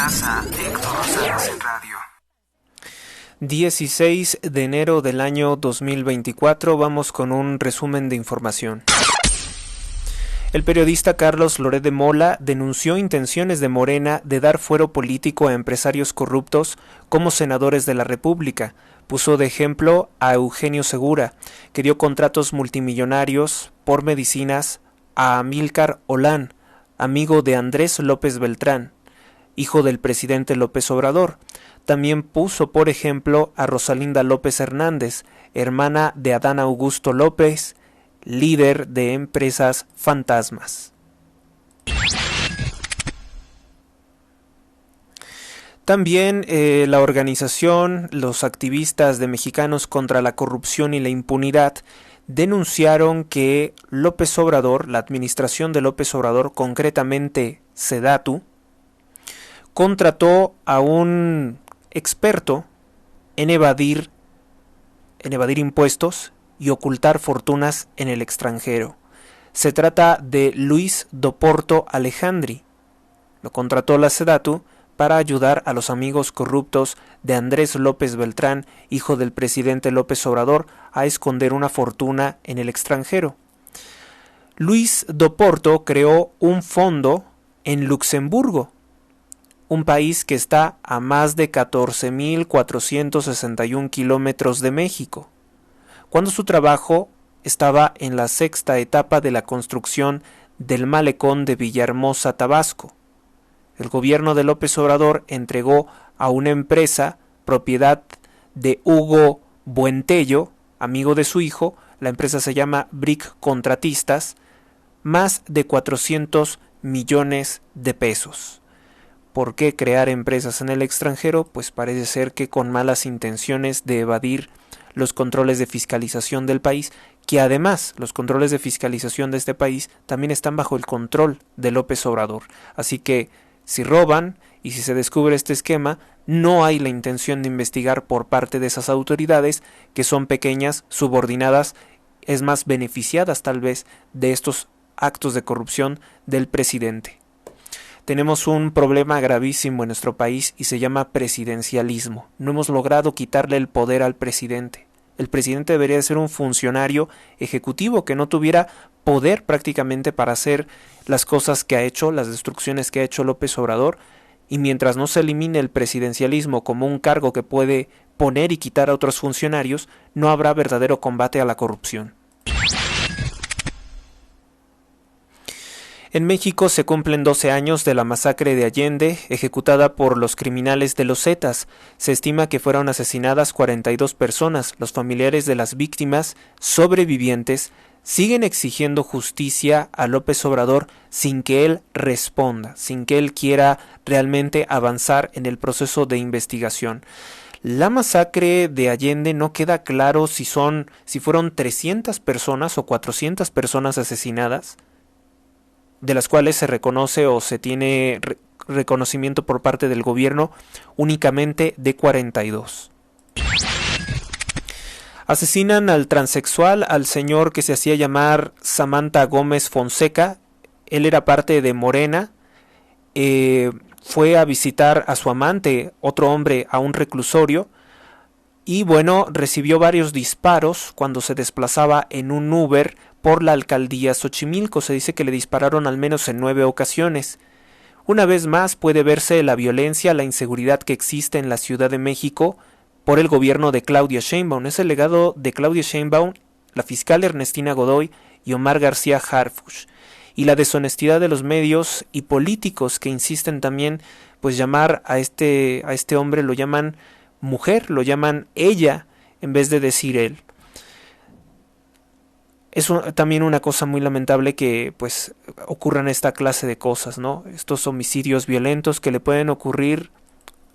Escuchas a Héctor Rosales en radio. 16 de enero del año 2024, vamos con un resumen de información. El periodista Carlos Loret de Mola denunció intenciones de Morena de dar fuero político a empresarios corruptos como senadores de la República. Puso de ejemplo a Eugenio Segura, que dio contratos multimillonarios por medicinas a Amílcar Olán, amigo de Andrés López Beltrán, hijo del presidente López Obrador. También puso, por ejemplo, a Rosalinda López Hernández, hermana de Adán Augusto López, líder de empresas fantasmas. También la organización, los activistas de Mexicanos contra la Corrupción y la Impunidad, denunciaron que López Obrador, la administración de López Obrador, concretamente Sedatu, contrató a un experto en evadir impuestos y ocultar fortunas en el extranjero. Se trata de Luis Doporto Alejandri. Lo contrató la Sedatu para ayudar a los amigos corruptos de Andrés López Beltrán, hijo del presidente López Obrador, a esconder una fortuna en el extranjero. Luis Doporto creó un fondo en Luxemburgo, un país que está a más de 14.461 kilómetros de México, cuando su trabajo estaba en la sexta etapa de la construcción del malecón de Villahermosa, Tabasco. El gobierno de López Obrador entregó a una empresa, propiedad de Hugo Buentello, amigo de su hijo, la empresa se llama Brick Contratistas, más de 400 millones de pesos. ¿Por qué crear empresas en el extranjero? Pues parece ser que con malas intenciones de evadir los controles de fiscalización del país, que además los controles de fiscalización de este país también están bajo el control de López Obrador. Así que si roban y si se descubre este esquema, no hay la intención de investigar por parte de esas autoridades, que son pequeñas, subordinadas, es más, beneficiadas tal vez de estos actos de corrupción del presidente. Tenemos un problema gravísimo en nuestro país y se llama presidencialismo. No hemos logrado quitarle el poder al presidente. El presidente debería ser un funcionario ejecutivo que no tuviera poder prácticamente para hacer las cosas que ha hecho, las destrucciones que ha hecho López Obrador, y mientras no se elimine el presidencialismo como un cargo que puede poner y quitar a otros funcionarios, no habrá verdadero combate a la corrupción. En México se cumplen 12 años de la masacre de Allende, ejecutada por los criminales de los Zetas. Se estima que fueron asesinadas 42 personas. Los familiares de las víctimas sobrevivientes siguen exigiendo justicia a López Obrador sin que él responda, sin que él quiera realmente avanzar en el proceso de investigación. La masacre de Allende no queda claro si fueron 300 personas o 400 personas asesinadas, de las cuales se reconoce o se tiene reconocimiento por parte del gobierno únicamente de 42. Asesinan al transexual, al señor que se hacía llamar Samantha Gómez Fonseca. Él era parte de Morena. Fue a visitar a su amante, otro hombre, a un reclusorio. Y bueno, recibió varios disparos cuando se desplazaba en un Uber por la alcaldía Xochimilco. Se dice que le dispararon al menos en 9 ocasiones. Una vez más puede verse la violencia, la inseguridad que existe en la Ciudad de México por el gobierno de Claudia Sheinbaum. Es el legado de Claudia Sheinbaum, la fiscal Ernestina Godoy y Omar García Harfuch. Y la deshonestidad de los medios y políticos que insisten también, pues llamar a este hombre, lo llaman mujer, lo llaman ella en vez de decir él. Es también una cosa muy lamentable que pues ocurran esta clase de cosas, ¿no? Estos homicidios violentos que le pueden ocurrir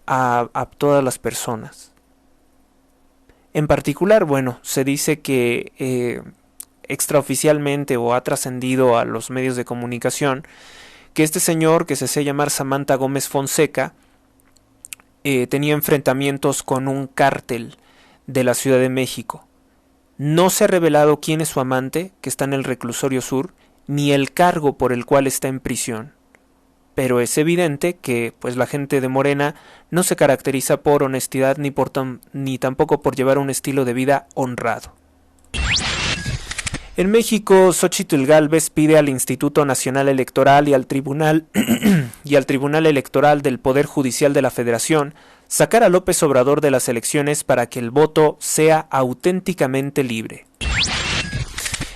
a todas las personas. En particular, bueno, se dice que extraoficialmente o ha trascendido a los medios de comunicación que este señor que se hacía llamar Samantha Gómez Fonseca tenía enfrentamientos con un cártel de la Ciudad de México. No se ha revelado quién es su amante, que está en el reclusorio sur, ni el cargo por el cual está en prisión. pero es evidente que pues la gente de Morena no se caracteriza por honestidad ni tampoco por llevar un estilo de vida honrado. En México, Xóchitl Gálvez pide al Instituto Nacional Electoral y al Tribunal Electoral del Poder Judicial de la Federación sacar a López Obrador de las elecciones para que el voto sea auténticamente libre.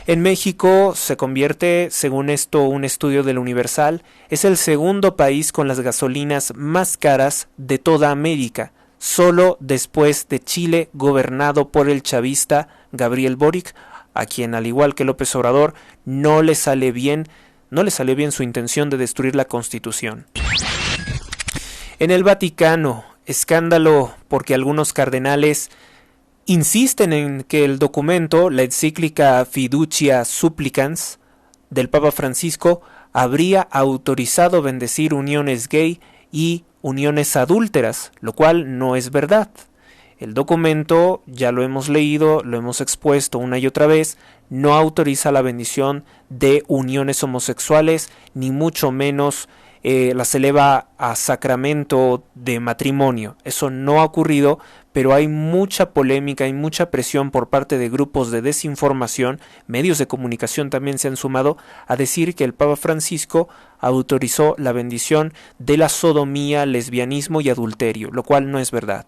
En México se convierte, según esto, un estudio del Universal, es el segundo país con las gasolinas más caras de toda América, solo después de Chile, gobernado por el chavista Gabriel Boric, a quien, al igual que López Obrador, no le salió bien su intención de destruir la Constitución. En el Vaticano, escándalo porque algunos cardenales insisten en que el documento, la encíclica Fiducia Supplicans del Papa Francisco, habría autorizado bendecir uniones gay y uniones adúlteras, lo cual no es verdad. El documento, ya lo hemos leído, lo hemos expuesto una y otra vez, no autoriza la bendición de uniones homosexuales, ni mucho menos las eleva a sacramento de matrimonio. Eso no ha ocurrido, pero hay mucha polémica y mucha presión por parte de grupos de desinformación, medios de comunicación también se han sumado a decir que el Papa Francisco autorizó la bendición de la sodomía, lesbianismo y adulterio, lo cual no es verdad.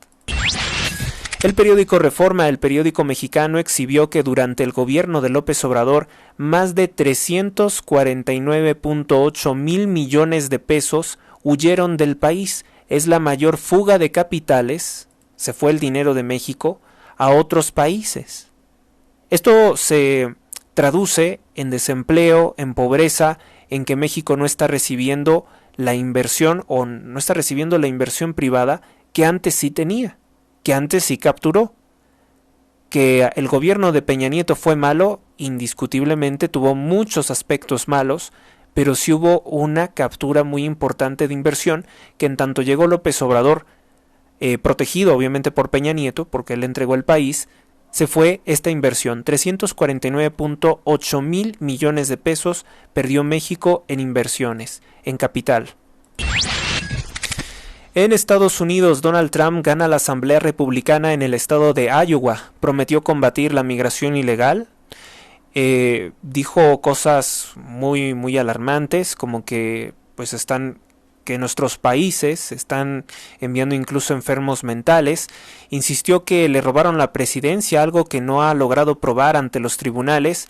El periódico Reforma, el periódico mexicano, exhibió que durante el gobierno de López Obrador más de 349.8 mil millones de pesos huyeron del país. Es la mayor fuga de capitales, se fue el dinero de México, a otros países. Esto se traduce en desempleo, en pobreza, en que México no está recibiendo la inversión o no está recibiendo la inversión privada que antes sí tenía, que antes sí capturó. Que el gobierno de Peña Nieto fue malo, indiscutiblemente tuvo muchos aspectos malos, pero sí hubo una captura muy importante de inversión que en tanto llegó López Obrador, protegido obviamente por Peña Nieto, porque él entregó el país, se fue esta inversión, 349.8 mil millones de pesos perdió México en inversiones, en capital. En Estados Unidos, Donald Trump gana la Asamblea Republicana en el estado de Iowa. Prometió combatir la migración ilegal. Dijo cosas muy alarmantes, como que que nuestros países están enviando incluso enfermos mentales. Insistió que le robaron la presidencia, algo que no ha logrado probar ante los tribunales.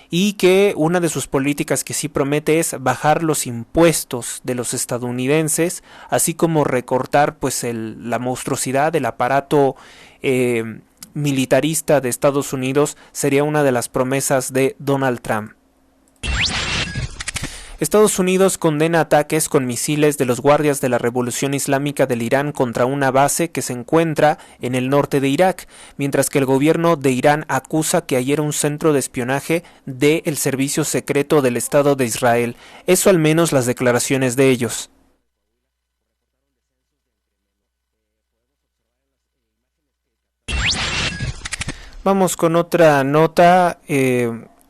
Y que una de sus políticas que sí promete es bajar los impuestos de los estadounidenses, así como recortar pues la monstruosidad del aparato militarista de Estados Unidos, sería una de las promesas de Donald Trump. Estados Unidos condena ataques con misiles de los guardias de la Revolución Islámica del Irán contra una base que se encuentra en el norte de Irak, mientras que el gobierno de Irán acusa que allí era un centro de espionaje del servicio secreto del Estado de Israel. Eso al menos las declaraciones de ellos. Vamos con otra nota.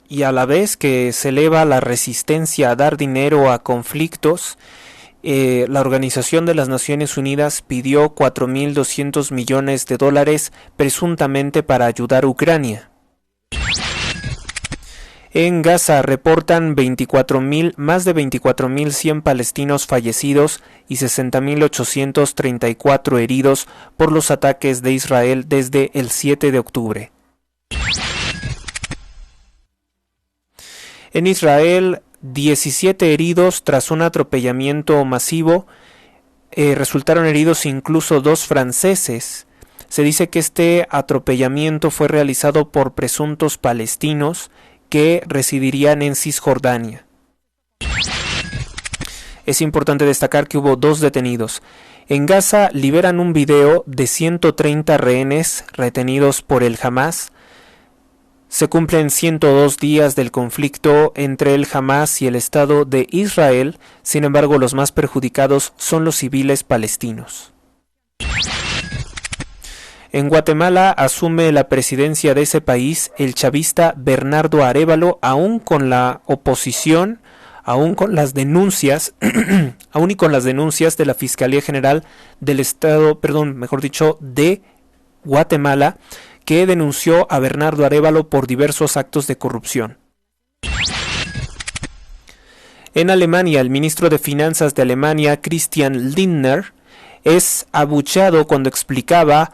Y a la vez que se eleva la resistencia a dar dinero a conflictos, la Organización de las Naciones Unidas pidió 4.200 millones de dólares presuntamente para ayudar a Ucrania. En Gaza reportan más de 24.100 palestinos fallecidos y 60.834 heridos por los ataques de Israel desde el 7 de octubre. En Israel, 17 heridos tras un atropellamiento masivo. Resultaron heridos incluso 2 franceses. Se dice que este atropellamiento fue realizado por presuntos palestinos que residirían en Cisjordania. Es importante destacar que hubo 2 detenidos. En Gaza liberan un video de 130 rehenes retenidos por el Hamas. Se cumplen 102 días del conflicto entre el Hamas y el Estado de Israel, sin embargo los más perjudicados son los civiles palestinos. En Guatemala asume la presidencia de ese país el chavista Bernardo Arévalo, aún con la oposición aún con las denuncias, aún y con las denuncias de la Fiscalía General del Estado, de Guatemala, que denunció a Bernardo Arévalo por diversos actos de corrupción. En Alemania, el ministro de Finanzas de Alemania, Christian Lindner, es abucheado cuando explicaba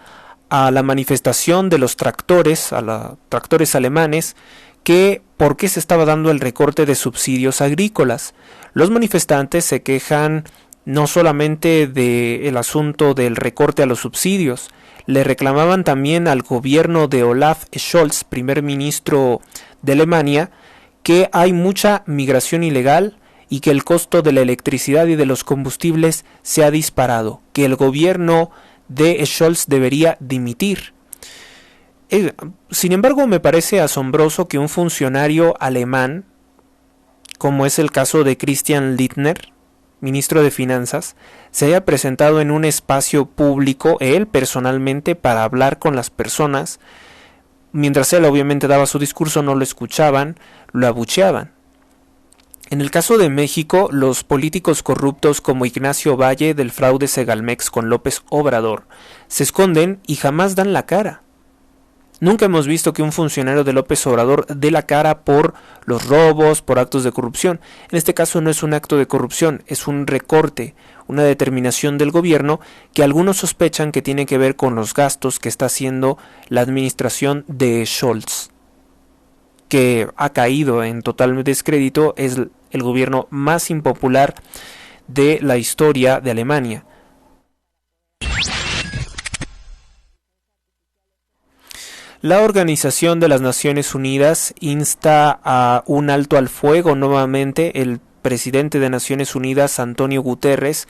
a la manifestación de los tractores, tractores alemanes, que por qué se estaba dando el recorte de subsidios agrícolas. Los manifestantes se quejan no solamente del asunto del recorte a los subsidios, le reclamaban también al gobierno de Olaf Scholz, primer ministro de Alemania, que hay mucha migración ilegal y que el costo de la electricidad y de los combustibles se ha disparado, que el gobierno de Scholz debería dimitir. Sin embargo, me parece asombroso que un funcionario alemán, como es el caso de Christian Lindner, ministro de Finanzas, se haya presentado en un espacio público, él personalmente, para hablar con las personas. Mientras él obviamente daba su discurso, no lo escuchaban, lo abucheaban. En el caso de México, los políticos corruptos como Ignacio Valle del fraude Segalmex con López Obrador se esconden y jamás dan la cara. Nunca hemos visto que un funcionario de López Obrador dé la cara por los robos, por actos de corrupción. En este caso no es un acto de corrupción, es un recorte, una determinación del gobierno que algunos sospechan que tiene que ver con los gastos que está haciendo la administración de Scholz, que ha caído en total descrédito, es el gobierno más impopular de la historia de Alemania. La Organización de las Naciones Unidas insta a un alto al fuego nuevamente. El presidente de Naciones Unidas, Antonio Guterres,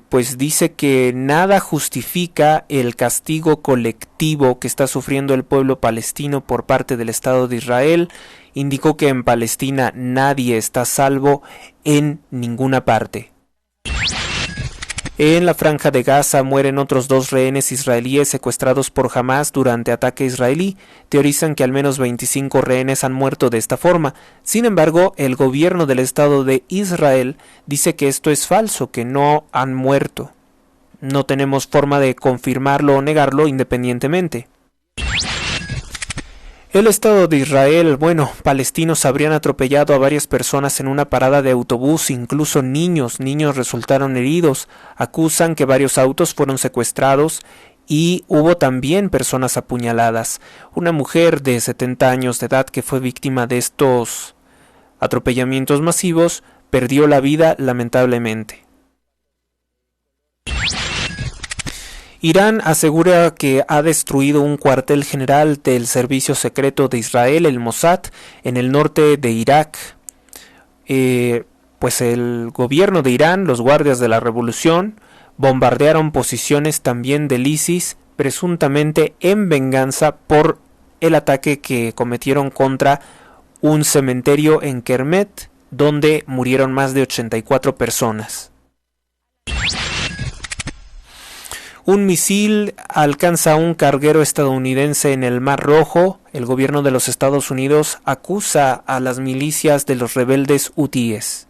pues dice que nada justifica el castigo colectivo que está sufriendo el pueblo palestino por parte del Estado de Israel. Indicó que en Palestina nadie está a salvo en ninguna parte. En la franja de Gaza mueren otros 2 rehenes israelíes secuestrados por Hamas durante ataque israelí. Teorizan que al menos 25 rehenes han muerto de esta forma. Sin embargo, el gobierno del Estado de Israel dice que esto es falso, que no han muerto. No tenemos forma de confirmarlo o negarlo independientemente. El Estado de Israel, palestinos habrían atropellado a varias personas en una parada de autobús, incluso niños resultaron heridos. Acusan que varios autos fueron secuestrados y hubo también personas apuñaladas. Una mujer de 70 años de edad que fue víctima de estos atropellamientos masivos perdió la vida lamentablemente. Irán asegura que ha destruido un cuartel general del servicio secreto de Israel, el Mossad, en el norte de Irak. Pues el gobierno de Irán, los guardias de la revolución, bombardearon posiciones también del ISIS, presuntamente en venganza por el ataque que cometieron contra un cementerio en Kermet, donde murieron más de 84 personas. Un misil alcanza a un carguero estadounidense en el Mar Rojo. El gobierno de los Estados Unidos acusa a las milicias de los rebeldes hutíes.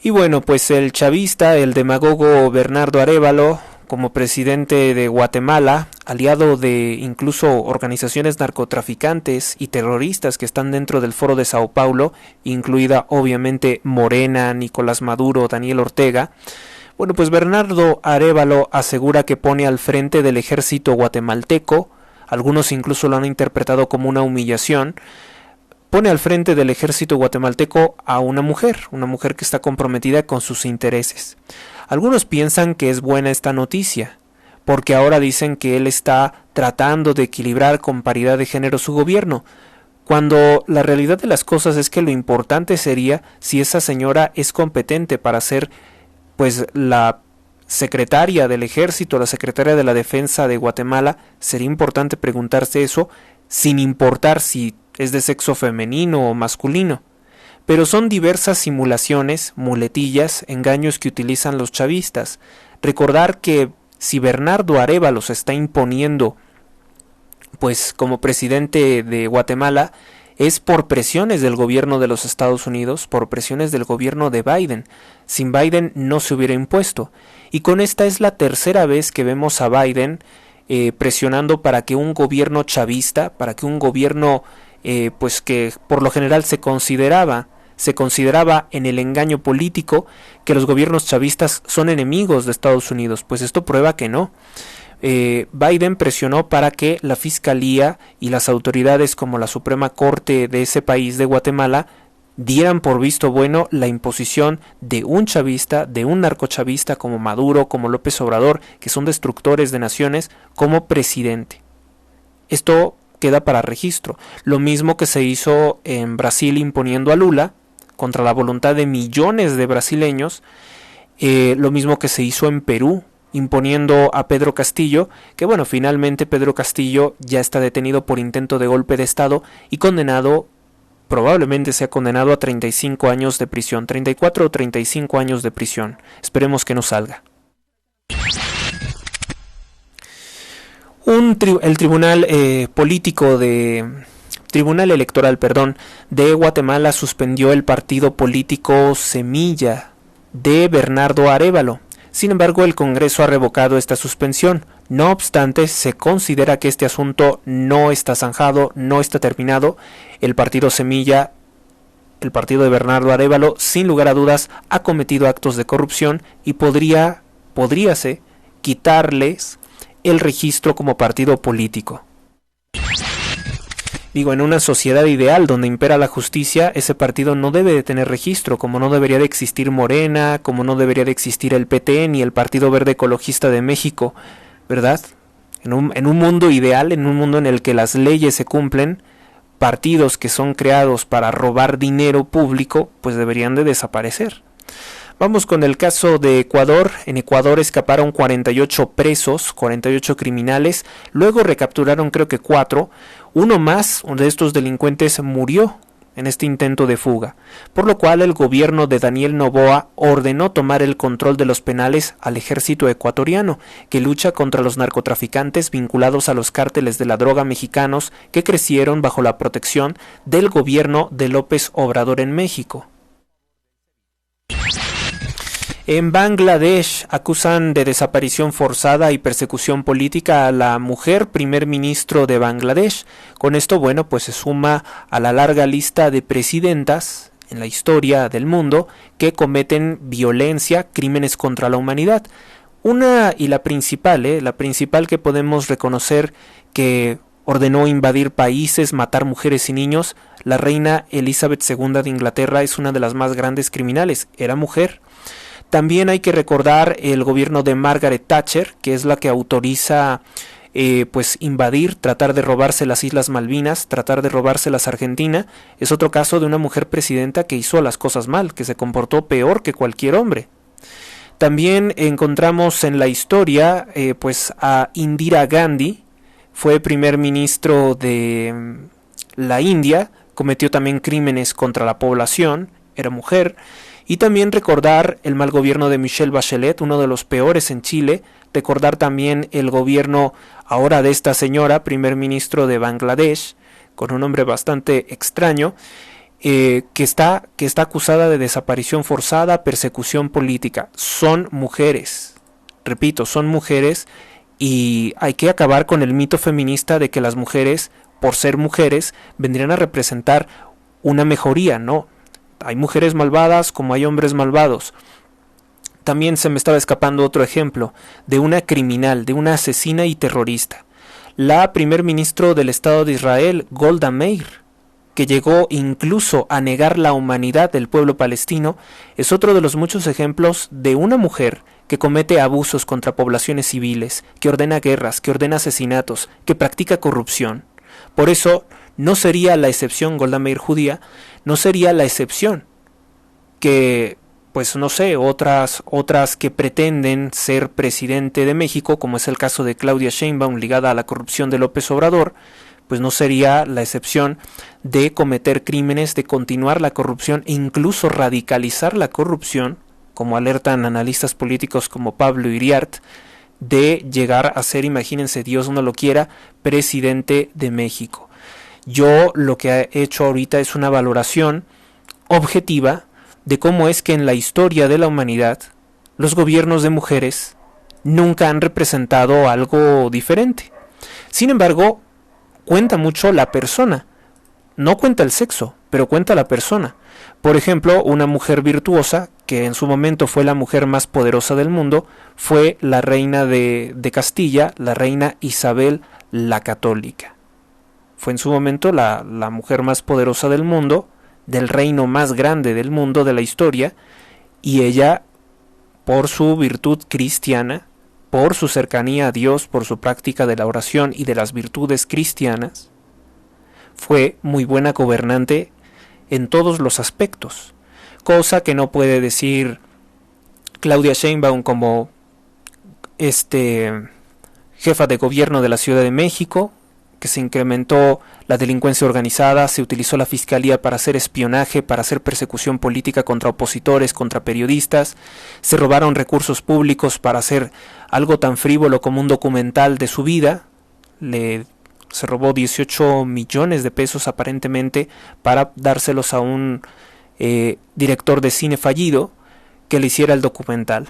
Y pues el chavista, el demagogo Bernardo Arévalo, como presidente de Guatemala, aliado de incluso organizaciones narcotraficantes y terroristas que están dentro del Foro de Sao Paulo, incluida obviamente Morena, Nicolás Maduro, Daniel Ortega. Pues Bernardo Arévalo asegura que pone al frente del ejército guatemalteco, algunos incluso lo han interpretado como una humillación, pone al frente del ejército guatemalteco a una mujer que está comprometida con sus intereses. Algunos piensan que es buena esta noticia, porque ahora dicen que él está tratando de equilibrar con paridad de género su gobierno, cuando la realidad de las cosas es que lo importante sería si esa señora es competente para ser la secretaria del ejército, la secretaria de la defensa de Guatemala. Sería importante preguntarse eso, sin importar si es de sexo femenino o masculino. Pero son diversas simulaciones, muletillas, engaños que utilizan los chavistas. Recordar que si Bernardo Arévalo se está imponiendo como presidente de Guatemala, es por presiones del gobierno de los Estados Unidos, por presiones del gobierno de Biden. Sin Biden no se hubiera impuesto. Y con esta es la tercera vez que vemos a Biden presionando para que un gobierno chavista, para que un gobierno pues que por lo general se consideraba en el engaño político que los gobiernos chavistas son enemigos de Estados Unidos, pues esto prueba que no. Biden presionó para que la fiscalía y las autoridades como la Suprema Corte de ese país de Guatemala dieran por visto bueno la imposición de un chavista, de un narcochavista como Maduro, como López Obrador, que son destructores de naciones, como presidente. Esto queda para registro. Lo mismo que se hizo en Brasil imponiendo a Lula contra la voluntad de millones de brasileños, lo mismo que se hizo en Perú imponiendo a Pedro Castillo, que bueno, finalmente Pedro Castillo ya está detenido por intento de golpe de Estado y condenado, probablemente sea condenado a 35 años de prisión, 34 o 35 años de prisión. Esperemos que no salga. El Tribunal Tribunal Electoral, de Guatemala suspendió el partido político Semilla de Bernardo Arévalo. Sin embargo, el Congreso ha revocado esta suspensión. No obstante, se considera que este asunto no está zanjado, no está terminado. El partido Semilla, el partido de Bernardo Arévalo, sin lugar a dudas, ha cometido actos de corrupción y podríase quitarles el registro como partido político. Digo, en una sociedad ideal donde impera la justicia, ese partido no debe de tener registro, como no debería de existir Morena, como no debería de existir el PT ni el Partido Verde Ecologista de México, ¿verdad? En un mundo ideal, en un mundo en el que las leyes se cumplen, partidos que son creados para robar dinero público, pues deberían de desaparecer. Vamos con el caso de Ecuador. En Ecuador escaparon 48 presos, 48 criminales, luego recapturaron creo que 4. Uno de estos delincuentes murió en este intento de fuga, por lo cual el gobierno de Daniel Noboa ordenó tomar el control de los penales al ejército ecuatoriano, que lucha contra los narcotraficantes vinculados a los cárteles de la droga mexicanos que crecieron bajo la protección del gobierno de López Obrador en México. En Bangladesh acusan de desaparición forzada y persecución política a la mujer primer ministro de Bangladesh. Con esto, bueno, pues se suma a la larga lista de presidentas en la historia del mundo que cometen violencia, crímenes contra la humanidad. La principal que podemos reconocer que ordenó invadir países, matar mujeres y niños, la reina Elizabeth II de Inglaterra es una de las más grandes criminales, era mujer. También hay que recordar el gobierno de Margaret Thatcher, que es la que autoriza invadir, tratar de robarse las Islas Malvinas, tratar de robárselas a Argentina. Es otro caso de una mujer presidenta que hizo las cosas mal, que se comportó peor que cualquier hombre. También encontramos en la historia a Indira Gandhi, fue primer ministro de la India, cometió también crímenes contra la población, era mujer. Y también recordar el mal gobierno de Michelle Bachelet, uno de los peores en Chile. Recordar también el gobierno ahora de esta señora, primer ministro de Bangladesh, con un nombre bastante extraño, que está acusada de desaparición forzada, persecución política. Son mujeres, repito, son mujeres, y hay que acabar con el mito feminista de que las mujeres, por ser mujeres, vendrían a representar una mejoría, ¿no? Hay mujeres malvadas como hay hombres malvados. También se me estaba escapando otro ejemplo de una criminal, de una asesina y terrorista. La primer ministro del Estado de Israel, Golda Meir, que llegó incluso a negar la humanidad del pueblo palestino, es otro de los muchos ejemplos de una mujer que comete abusos contra poblaciones civiles, que ordena guerras, que ordena asesinatos, que practica corrupción. Por eso no sería la excepción Golda Meir judía, no sería la excepción que, otras que pretenden ser presidente de México, como es el caso de Claudia Sheinbaum ligada a la corrupción de López Obrador, pues no sería la excepción de cometer crímenes, de continuar la corrupción e incluso radicalizar la corrupción, como alertan analistas políticos como Pablo Iriart, de llegar a ser, imagínense, Dios no lo quiera, presidente de México. Yo lo que he hecho ahorita es una valoración objetiva de cómo es que en la historia de la humanidad los gobiernos de mujeres nunca han representado algo diferente. Sin embargo, cuenta mucho la persona. No cuenta el sexo, pero cuenta la persona. Por ejemplo, una mujer virtuosa, que en su momento fue la mujer más poderosa del mundo, fue la reina de Castilla, la reina Isabel la Católica. Fue en su momento la mujer más poderosa del mundo, del reino más grande del mundo, de la historia, y ella, por su virtud cristiana, por su cercanía a Dios, por su práctica de la oración y de las virtudes cristianas, fue muy buena gobernante en todos los aspectos, cosa que no puede decir Claudia Sheinbaum como jefa de gobierno de la Ciudad de México, que se incrementó la delincuencia organizada, se utilizó la fiscalía para hacer espionaje, para hacer persecución política contra opositores, contra periodistas, se robaron recursos públicos para hacer algo tan frívolo como un documental de su vida, se robó 18 millones de pesos aparentemente para dárselos a un director de cine fallido que le hiciera el documental.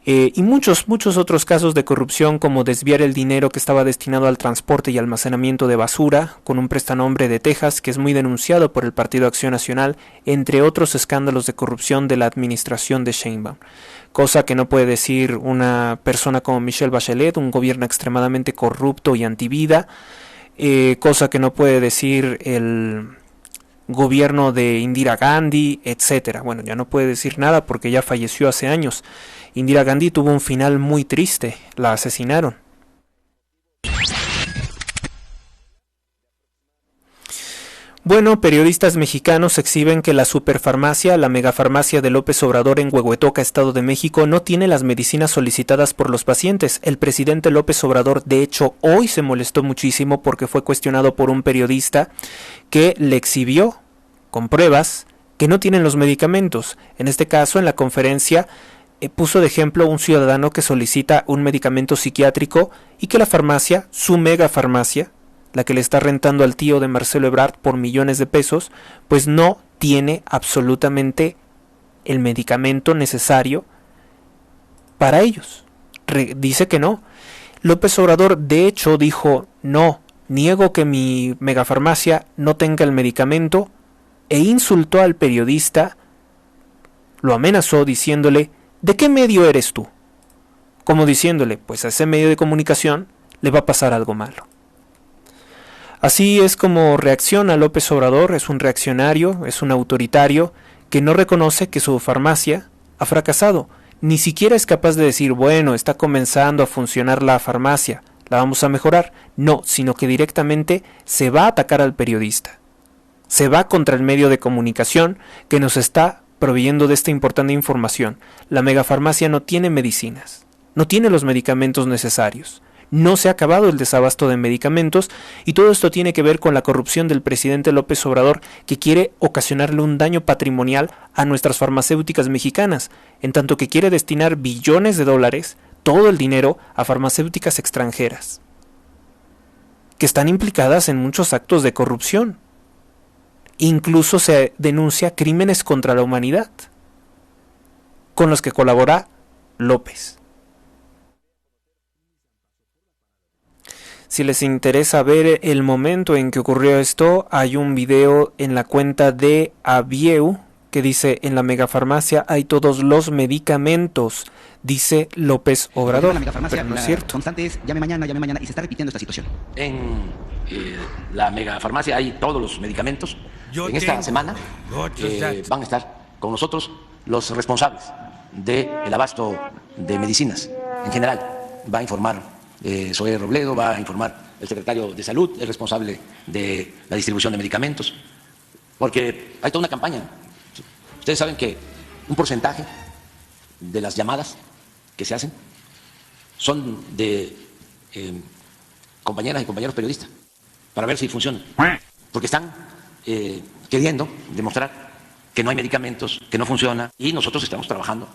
Y muchos otros casos de corrupción, como desviar el dinero que estaba destinado al transporte y almacenamiento de basura con un prestanombre de Texas que es muy denunciado por el Partido Acción Nacional, entre otros escándalos de corrupción de la administración de Sheinbaum, cosa que no puede decir una persona como Michelle Bachelet, un gobierno extremadamente corrupto y antivida, cosa que no puede decir el gobierno de Indira Gandhi, etcétera. Bueno, ya no puede decir nada porque ya falleció hace años. Indira Gandhi tuvo un final muy triste, la asesinaron. Bueno, periodistas mexicanos exhiben que la superfarmacia, la megafarmacia de López Obrador en Huehuetoca, Estado de México, no tiene las medicinas solicitadas por los pacientes. El presidente López Obrador, de hecho, hoy se molestó muchísimo porque fue cuestionado por un periodista que le exhibió, con pruebas, que no tienen los medicamentos. En este caso, en la conferencia, puso de ejemplo un ciudadano que solicita un medicamento psiquiátrico y que la farmacia, su megafarmacia, la que le está rentando al tío de Marcelo Ebrard por millones de pesos, pues no tiene absolutamente el medicamento necesario para ellos. Dice que no. López Obrador de hecho dijo: no, niego que mi megafarmacia no tenga el medicamento, e insultó al periodista, lo amenazó diciéndole: ¿de qué medio eres tú? Como diciéndole, pues a ese medio de comunicación le va a pasar algo malo. Así es como reacciona López Obrador. Es un reaccionario, es un autoritario que no reconoce que su farmacia ha fracasado. Ni siquiera es capaz de decir, bueno, está comenzando a funcionar la farmacia, la vamos a mejorar. No, sino que directamente se va a atacar al periodista. Se va contra el medio de comunicación que nos está proveyendo de esta importante información. La megafarmacia no tiene medicinas, no tiene los medicamentos necesarios. No se ha acabado el desabasto de medicamentos y todo esto tiene que ver con la corrupción del presidente López Obrador, que quiere ocasionarle un daño patrimonial a nuestras farmacéuticas mexicanas, en tanto que quiere destinar billones de dólares, todo el dinero, a farmacéuticas extranjeras, que están implicadas en muchos actos de corrupción. Incluso se denuncia crímenes contra la humanidad, con los que colabora López. Si les interesa ver el momento en que ocurrió esto, hay un video en la cuenta de Abieu que dice: en la megafarmacia hay todos los medicamentos, dice López Obrador. La megafarmacia, pero no es cierto. Constante es llame mañana, y se está repitiendo esta situación. En la megafarmacia hay todos los medicamentos. En esta semana van a estar con nosotros los responsables del abasto de medicinas en general. Va a informar Zoé Robledo, va a informar el secretario de Salud, el responsable de la distribución de medicamentos, porque hay toda una campaña. Ustedes saben que un porcentaje de las llamadas que se hacen son de compañeras y compañeros periodistas, para ver si funciona, porque están queriendo demostrar que no hay medicamentos, que no funciona, y nosotros estamos trabajando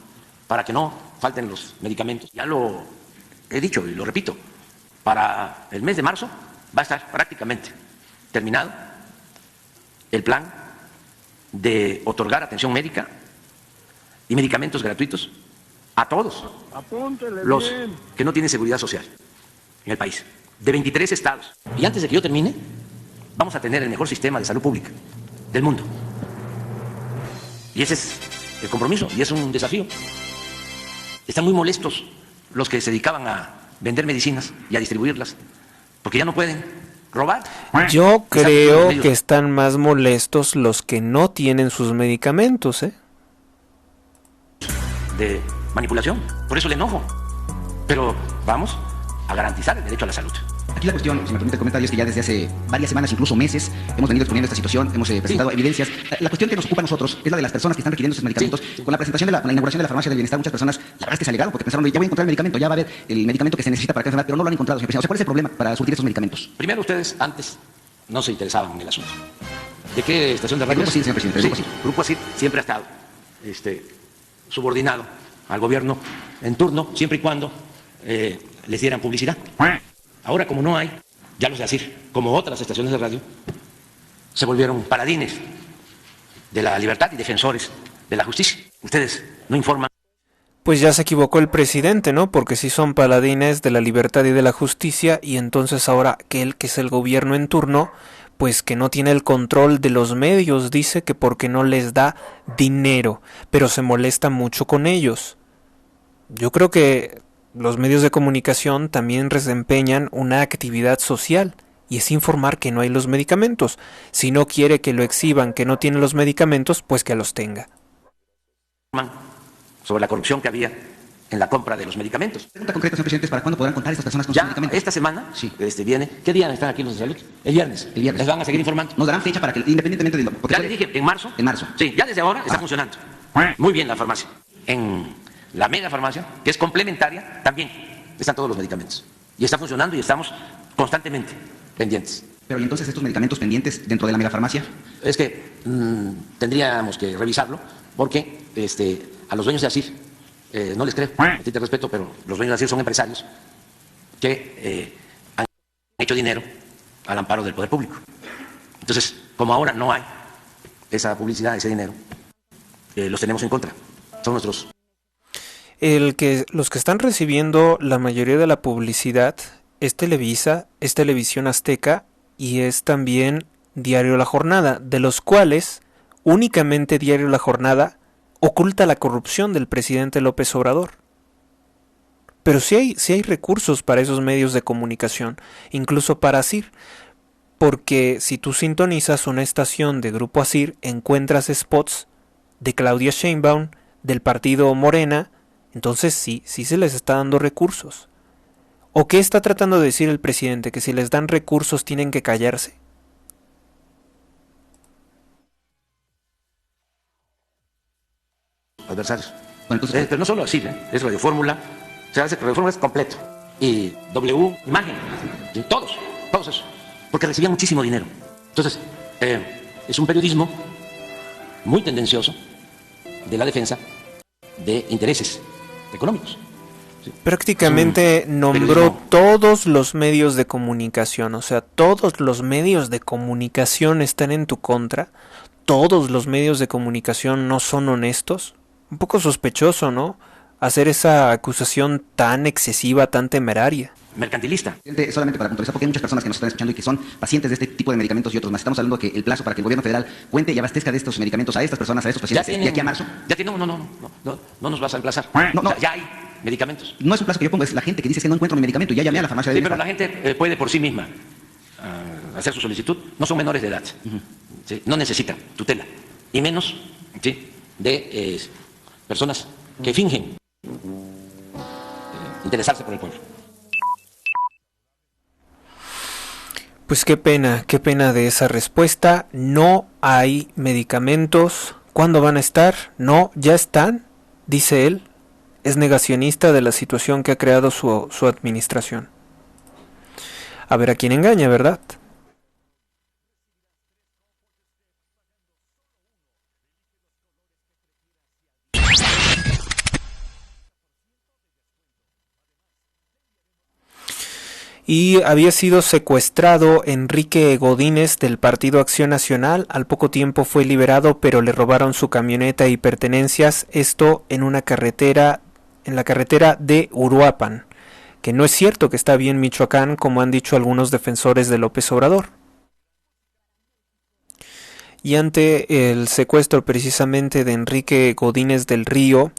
para que no falten los medicamentos. Ya lo he dicho y lo repito, para el mes de marzo va a estar prácticamente terminado el plan de otorgar atención médica y medicamentos gratuitos a todos los que no tienen seguridad social en el país, de 23 estados. Y antes de que yo termine, vamos a tener el mejor sistema de salud pública del mundo. Y ese es el compromiso, y es un desafío. Están muy molestos los que se dedicaban a vender medicinas y a distribuirlas, porque ya no pueden robar. Yo creo que están más molestos los que no tienen sus medicamentos, de manipulación, por eso el enojo. Pero vamos a garantizar el derecho a la salud. Aquí la cuestión, si me permite el comentario, es que ya desde hace varias semanas, incluso meses, hemos venido exponiendo esta situación, hemos presentado evidencias. La cuestión que nos ocupa a nosotros es la de las personas que están requiriendo estos medicamentos. Con la presentación con la inauguración de la farmacia del bienestar, muchas personas, la verdad es que se alegraron porque pensaron, ya voy a encontrar el medicamento, ya va a haber el medicamento que se necesita para cada enfermedad, pero no lo han encontrado, señor presidente. O sea, ¿cuál es el problema para surtir estos medicamentos? Primero, ustedes antes no se interesaban en el asunto. ¿De qué estación de radio? Grupo ASIR, señor presidente. Sí, Grupo ASIR siempre ha estado subordinado al gobierno en turno, siempre y cuando les dieran publicidad. Ahora, como no hay, ya los de ASIR, como otras estaciones de radio, se volvieron paladines de la libertad y defensores de la justicia. Ustedes no informan. Pues ya se equivocó el presidente, ¿no? Porque sí son paladines de la libertad y de la justicia, y entonces ahora que él, que es el gobierno en turno, pues que no tiene el control de los medios, dice que porque no les da dinero, pero se molesta mucho con ellos. Yo creo que los medios de comunicación también desempeñan una actividad social, y es informar que no hay los medicamentos. Si no quiere que lo exhiban, que no tiene los medicamentos, pues que los tenga. Sobre la corrupción que había en la compra de los medicamentos. Pregunta concreta, señor presidente, ¿para cuándo podrán contar estas personas con sus medicamentos? Esta semana, sí. Viene. ¿Qué día están aquí los de salud? El viernes. El viernes. Les van a seguir informando. Nos darán fecha para que, independientemente de... Ya les dije, en marzo. En marzo. Sí, ya desde ahora está funcionando. Muy bien la farmacia. En la mega farmacia, que es complementaria, también están todos los medicamentos. Y está funcionando y estamos constantemente pendientes. Pero ¿y entonces estos medicamentos pendientes dentro de la megafarmacia? Es que tendríamos que revisarlo porque a los dueños de ASIR no les creo, a ti te respeto, pero los dueños de ASIR son empresarios que han hecho dinero al amparo del poder público. Entonces, como ahora no hay esa publicidad, ese dinero, los tenemos en contra. Son nuestros... Los que están recibiendo la mayoría de la publicidad es Televisa, es Televisión Azteca y es también Diario La Jornada, de los cuales únicamente Diario La Jornada oculta la corrupción del presidente López Obrador. Pero sí hay recursos para esos medios de comunicación, incluso para ASIR, porque si tú sintonizas una estación de Grupo ASIR, encuentras spots de Claudia Sheinbaum, del partido Morena, entonces sí se les está dando recursos. ¿O qué está tratando de decir el presidente? ¿Que si les dan recursos tienen que callarse? Adversarios. Bueno, entonces, pero no solo así, es Radio Fórmula, se hace Radio Fórmula es completo. Y W Imagen, y todos esos, porque recibían muchísimo dinero. Entonces, es un periodismo muy tendencioso de la defensa de intereses económicos. ¿Sí? Prácticamente nombró todos los medios de comunicación, o sea, todos los medios de comunicación están en tu contra, todos los medios de comunicación no son honestos. Un poco sospechoso, ¿no? Hacer esa acusación tan excesiva, tan temeraria. Mercantilista. Solamente para puntualizar, porque hay muchas personas que nos están escuchando y que son pacientes de este tipo de medicamentos y otros más. Estamos hablando de que el plazo para que el gobierno federal cuente y abastezca de estos medicamentos a estas personas, a estos pacientes, de aquí a marzo. No nos vas a emplazar. No. O sea, ya hay medicamentos. No es un plazo que yo pongo, es la gente que dice que no encuentro mi medicamento y ya llamé a la farmacia de pero la gente puede por sí misma hacer su solicitud. No son menores de edad. ¿Sí? No necesitan tutela. Y menos de personas que fingen interesarse por el pueblo. Pues qué pena de esa respuesta. No hay medicamentos. ¿Cuándo van a estar? No, ya están, dice él. Es negacionista de la situación que ha creado su administración. A ver a quién engaña, ¿verdad? Y había sido secuestrado Enrique Godínez del Partido Acción Nacional. Al poco tiempo fue liberado, pero le robaron su camioneta y pertenencias, esto en la carretera de Uruapan, que no es cierto que está bien Michoacán, como han dicho algunos defensores de López Obrador. Y ante el secuestro precisamente de Enrique Godínez del Río,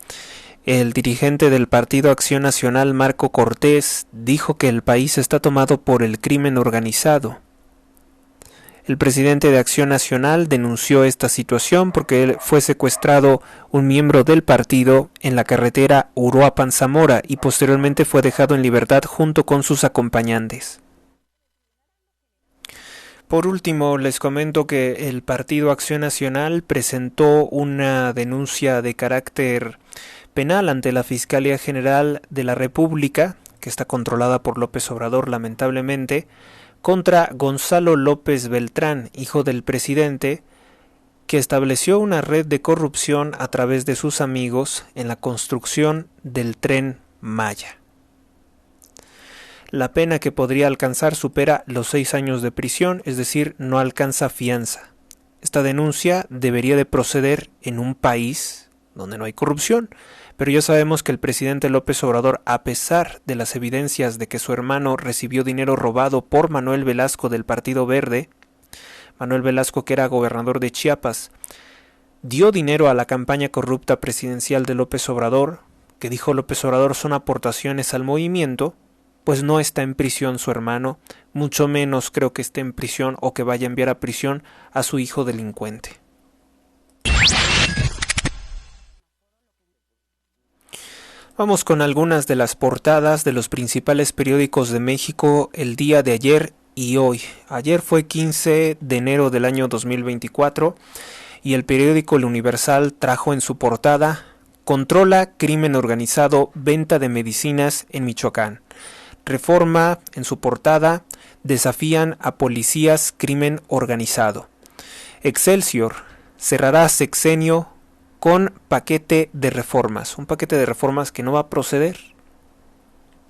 el dirigente del Partido Acción Nacional, Marco Cortés, dijo que el país está tomado por el crimen organizado. El presidente de Acción Nacional denunció esta situación porque fue secuestrado un miembro del partido en la carretera Uruapan-Zamora y posteriormente fue dejado en libertad junto con sus acompañantes. Por último, les comento que el Partido Acción Nacional presentó una denuncia de carácter penal ante la Fiscalía General de la República, que está controlada por López Obrador lamentablemente, contra Gonzalo López Beltrán, hijo del presidente, que estableció una red de corrupción a través de sus amigos en la construcción del Tren Maya. La pena que podría alcanzar supera los 6 años de prisión, es decir, no alcanza fianza. Esta denuncia debería de proceder en un país donde no hay corrupción, pero ya sabemos que el presidente López Obrador, a pesar de las evidencias de que su hermano recibió dinero robado por Manuel Velasco del Partido Verde, Manuel Velasco, que era gobernador de Chiapas, dio dinero a la campaña corrupta presidencial de López Obrador, que dijo López Obrador son aportaciones al movimiento, pues no está en prisión su hermano, mucho menos creo que esté en prisión o que vaya a enviar a prisión a su hijo delincuente. Vamos con algunas de las portadas de los principales periódicos de México el día de ayer y hoy. Ayer fue 15 de enero del año 2024 y el periódico El Universal trajo en su portada: controla crimen organizado, venta de medicinas en Michoacán. Reforma en su portada: desafían a policías, crimen organizado. Excelsior: cerrará sexenio con paquete de reformas. Un paquete de reformas que no va a proceder.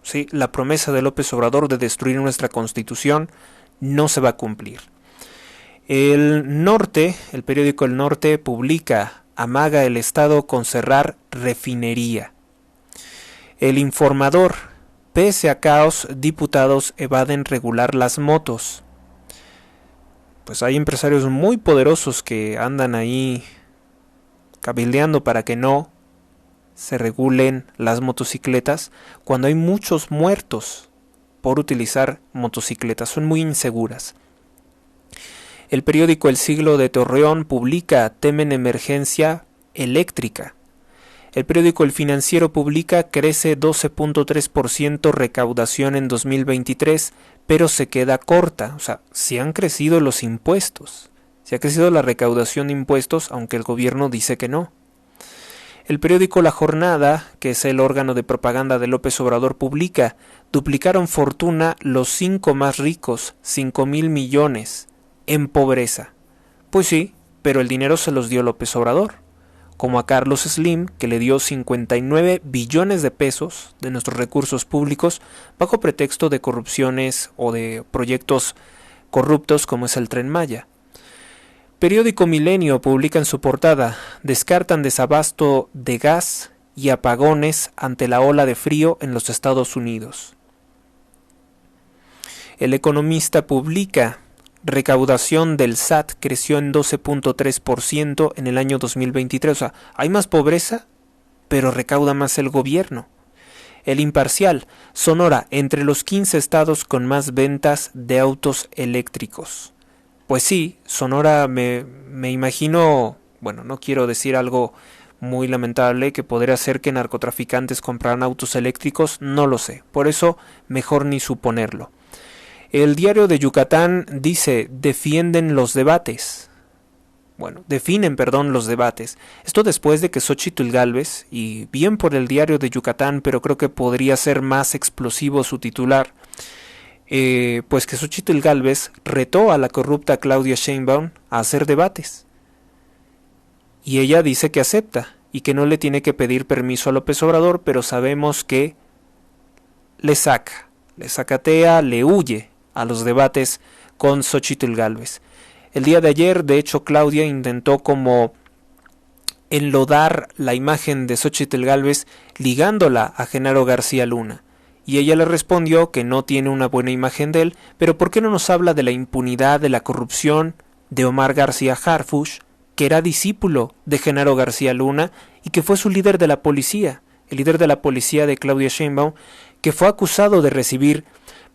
Sí, la promesa de López Obrador de destruir nuestra Constitución no se va a cumplir. El Norte, el periódico El Norte, publica: amaga el Estado con cerrar refinería. El Informador: pese a caos, diputados evaden regular las motos. Pues hay empresarios muy poderosos que andan ahí cabildeando para que no se regulen las motocicletas cuando hay muchos muertos por utilizar motocicletas. Son muy inseguras. El periódico El Siglo de Torreón publica: temen emergencia eléctrica. El periódico El Financiero publica: crece 12.3% recaudación en 2023, pero se queda corta. O sea, sí han crecido los impuestos, sí ha crecido la recaudación de impuestos, aunque el gobierno dice que no. El periódico La Jornada, que es el órgano de propaganda de López Obrador, publica: duplicaron fortuna los 5 más ricos, 5,000 millones, en pobreza. Pues sí, pero el dinero se los dio López Obrador, como a Carlos Slim, que le dio 59 billones de pesos de nuestros recursos públicos bajo pretexto de corrupciones o de proyectos corruptos como es el Tren Maya. Periódico Milenio publica en su portada: descartan desabasto de gas y apagones ante la ola de frío en los Estados Unidos. El Economista publica: recaudación del SAT creció en 12.3% en el año 2023. O sea, hay más pobreza, pero recauda más el gobierno. El Imparcial: Sonora entre los 15 estados con más ventas de autos eléctricos. Pues sí, Sonora me imagino, bueno, no quiero decir algo muy lamentable, que podría ser que narcotraficantes compraran autos eléctricos, no lo sé, por eso mejor ni suponerlo. El Diario de Yucatán dice: defienden los debates. Bueno, definen los debates. Esto después de que Xóchitl Gálvez, y bien por el Diario de Yucatán, pero creo que podría ser más explosivo su titular, pues que Xóchitl Gálvez retó a la corrupta Claudia Sheinbaum a hacer debates. Y ella dice que acepta y que no le tiene que pedir permiso a López Obrador, pero sabemos que le saca le sacatea, le huye a los debates con Xóchitl Gálvez. El día de ayer, de hecho, Claudia intentó como enlodar la imagen de Xóchitl Gálvez ligándola a Genaro García Luna. Y ella le respondió que no tiene una buena imagen de él, pero ¿por qué no nos habla de la impunidad, de la corrupción de Omar García Harfuch, que era discípulo de Genaro García Luna y que fue su líder de la policía, el líder de la policía de Claudia Sheinbaum, que fue acusado de recibir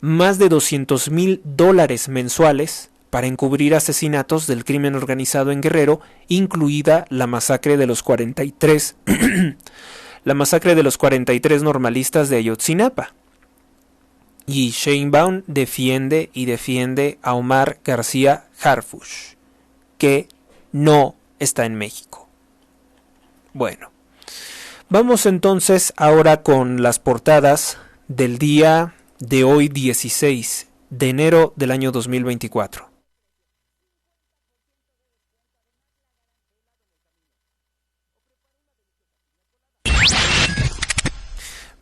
más de $200,000 mensuales para encubrir asesinatos del crimen organizado en Guerrero, incluida la masacre de los 43 la masacre de los 43 normalistas de Ayotzinapa. Y Sheinbaum defiende a Omar García Harfuch, que no está en México. Bueno, vamos entonces ahora con las portadas del día de hoy, 16 de enero del año 2024.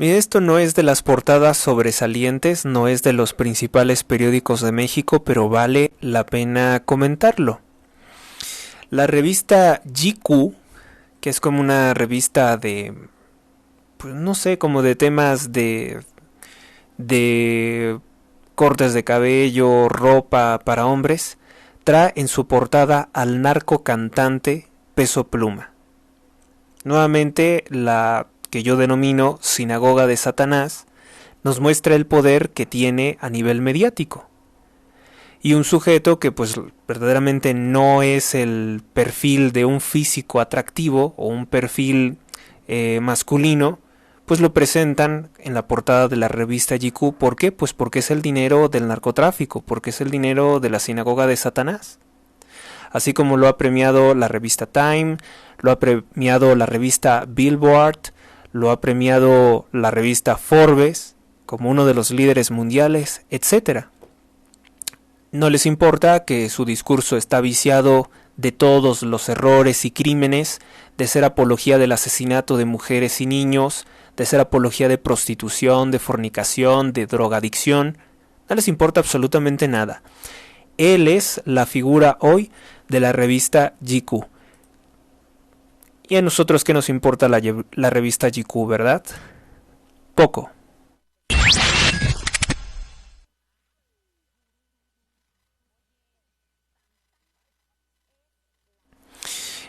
Mire, esto no es de las portadas sobresalientes, no es de los principales periódicos de México, pero vale la pena comentarlo. La revista GQ, que es como una revista de, pues no sé, como de temas de cortes de cabello, ropa para hombres, trae en su portada al narco cantante Peso Pluma. Nuevamente, la que yo denomino Sinagoga de Satanás, nos muestra el poder que tiene a nivel mediático. Y un sujeto que pues verdaderamente no es el perfil de un físico atractivo o un perfil masculino, pues lo presentan en la portada de la revista GQ. ¿Por qué? Pues porque es el dinero del narcotráfico, porque es el dinero de la Sinagoga de Satanás. Así como lo ha premiado la revista Time, lo ha premiado la revista Billboard, lo ha premiado la revista Forbes como uno de los líderes mundiales, etc. No les importa que su discurso está viciado de todos los errores y crímenes, de ser apología del asesinato de mujeres y niños, de ser apología de prostitución, de fornicación, de drogadicción. No les importa absolutamente nada. Él es la figura hoy de la revista GQ. Y a nosotros, ¿qué nos importa la revista GQ, verdad? Poco.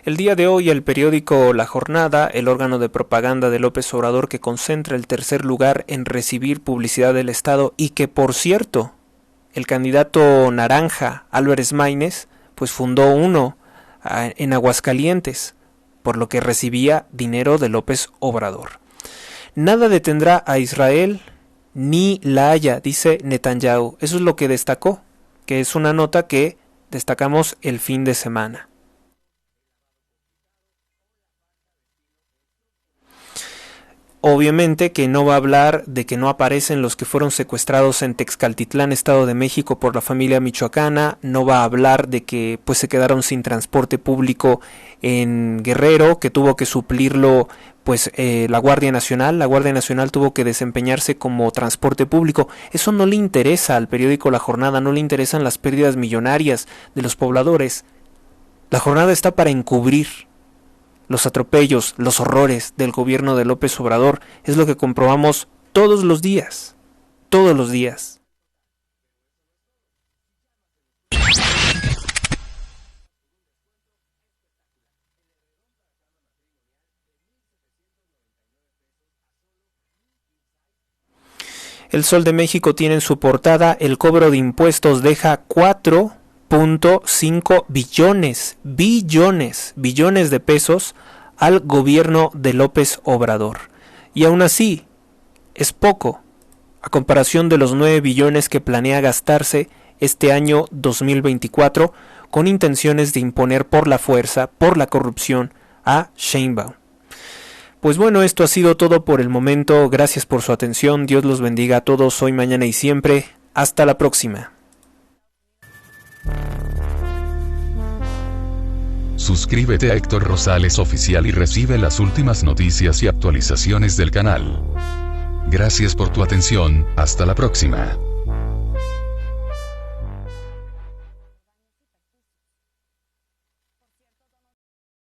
El día de hoy el periódico La Jornada, el órgano de propaganda de López Obrador que concentra el tercer lugar en recibir publicidad del Estado y que, por cierto, el candidato naranja Álvarez Maínez, pues fundó uno en Aguascalientes, por lo que recibía dinero de López Obrador. Nada detendrá a Israel ni La Haya, dice Netanyahu. Eso es lo que destacó, que es una nota que destacamos el fin de semana. Obviamente que no va a hablar de que no aparecen los que fueron secuestrados en Texcaltitlán, Estado de México, por la familia michoacana. No va a hablar de que pues se quedaron sin transporte público en Guerrero, que tuvo que suplirlo pues la Guardia Nacional. La Guardia Nacional tuvo que desempeñarse como transporte público. Eso no le interesa al periódico La Jornada, no le interesan las pérdidas millonarias de los pobladores. La Jornada está para encubrir los atropellos, los horrores del gobierno de López Obrador. Es lo que comprobamos todos los días. Todos los días. El Sol de México tiene en su portada: el cobro de impuestos deja 4.5 billones de pesos al gobierno de López Obrador. Y aún así, es poco, a comparación de los 9 billones que planea gastarse este año 2024, con intenciones de imponer por la fuerza, por la corrupción, a Sheinbaum. Pues bueno, esto ha sido todo por el momento. Gracias por su atención. Dios los bendiga a todos hoy, mañana y siempre. Hasta la próxima. Suscríbete a Héctor Rosales Oficial y recibe las últimas noticias y actualizaciones del canal. Gracias por tu atención, hasta la próxima.